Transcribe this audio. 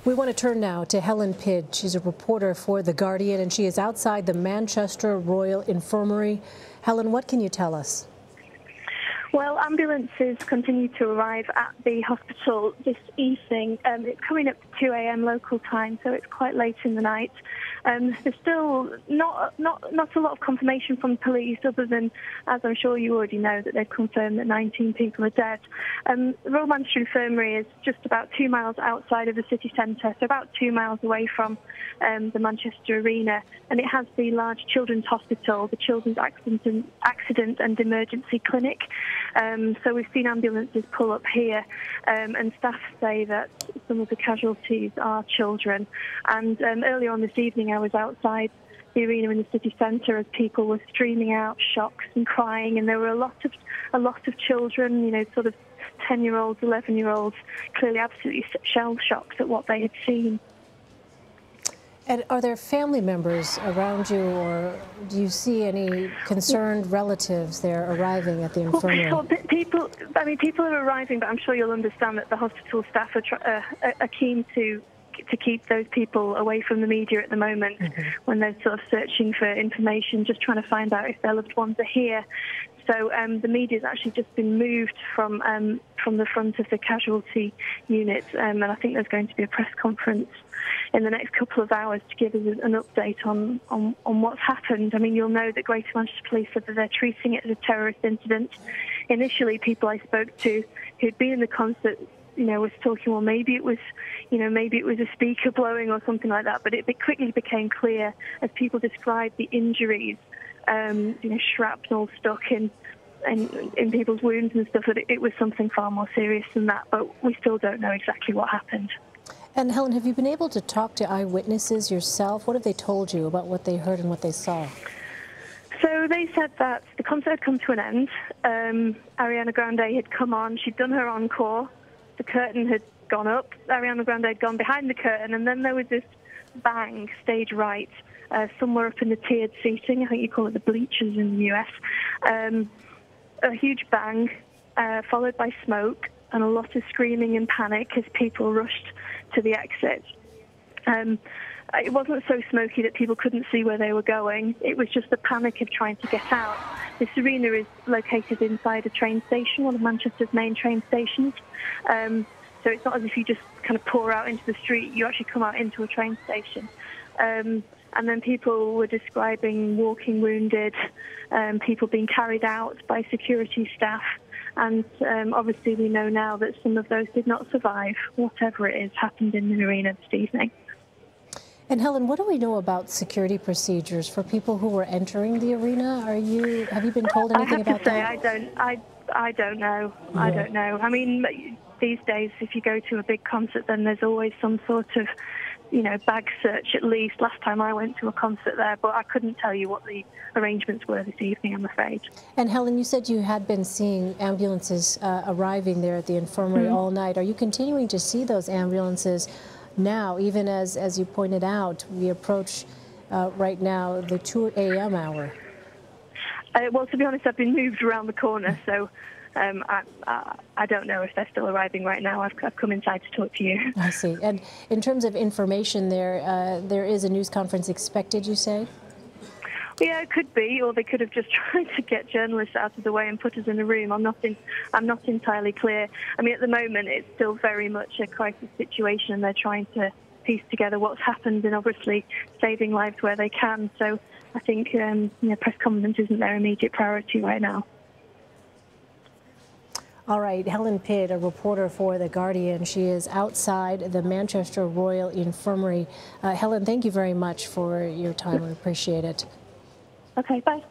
We want to turn now to Helen Pidd. She's a reporter for The Guardian, and she is outside the Manchester Royal Infirmary. Helen, what can you tell us? Well, ambulances continue to arrive at the hospital this evening. It's coming up to 2 a.m. local time, so it's quite late in the night. There's still not a lot of confirmation from police, other than, as I'm sure you already know, that they've confirmed that 19 people are dead. The Royal Manchester Infirmary is just about 2 miles outside of the city centre, so about 2 miles away from the Manchester Arena, and it has the large children's hospital, the Children's Accident and Emergency Clinic. So we've seen ambulances pull up here, and staff say that some of the casualties are children. And earlier on this evening, I was outside the arena in the city centre as people were streaming out, shocked and crying, and there were a lot of children, you know, sort of 10-year-olds, 11-year-olds, clearly absolutely shell-shocked at what they had seen. And are there family members around you, or do you see any concerned relatives there arriving at the infirmary? Well, people are arriving, but I'm sure you'll understand that the hospital staff are keen to keep those people away from the media at the moment, when they're sort of searching for information, just trying to find out if their loved ones are here. So the media's actually just been moved from the front of the casualty unit, and I think there's going to be a press conference in the next couple of hours to give us an update on what's happened. I mean, you'll know that Greater Manchester Police said that they're treating it as a terrorist incident. Initially, people I spoke to who'd been in the concert, you know, was talking, well, maybe it was a speaker blowing or something like that. But it quickly became clear as people described the injuries, shrapnel stuck in people's wounds and stuff, that it was something far more serious than that. But we still don't know exactly what happened. And Helen, have you been able to talk to eyewitnesses yourself? What have they told you about what they heard and what they saw? So they said that the concert had come to an end. Ariana Grande had come on. She'd done her encore. The curtain had gone up. Ariana Grande had gone behind the curtain, and then there was this bang, stage right, somewhere up in the tiered seating. I think you call it the bleachers in the US. A huge bang, followed by smoke and a lot of screaming and panic as people rushed to the exit. It wasn't so smoky that people couldn't see where they were going. It was just the panic of trying to get out. This arena is located inside a train station, one of Manchester's main train stations. So it's not as if you just kind of pour out into the street. You actually come out into a train station. And then people were describing walking wounded, people being carried out by security staff. And obviously we know now that some of those did not survive. Whatever it is happened in the arena this evening. And Helen, what do we know about security procedures for people who were entering the arena? Have you been told anything about that? I don't know. Yeah. I don't know. I mean, these days, if you go to a big concert, then there's always some sort of, bag search at least. Last time I went to a concert there, but I couldn't tell you what the arrangements were this evening, I'm afraid. And Helen, you said you had been seeing ambulances arriving there at the infirmary all night. Are you continuing to see those ambulances now, even as you pointed out, we approach right now the 2 a.m. hour? Well, to be honest, I've been moved around the corner, so I don't know if they're still arriving right now. I've come inside to talk to you. I see. And in terms of information there is a news conference expected, you say? Yeah, it could be, or they could have just tried to get journalists out of the way and put us in a room. I'm not entirely clear. I mean, at the moment, it's still very much a crisis situation, and they're trying to piece together what's happened and obviously saving lives where they can. So I think press conference isn't their immediate priority right now. All right, Helen Pidd, a reporter for The Guardian. She is outside the Manchester Royal Infirmary. Helen, thank you very much for your time. We appreciate it. Okay, bye.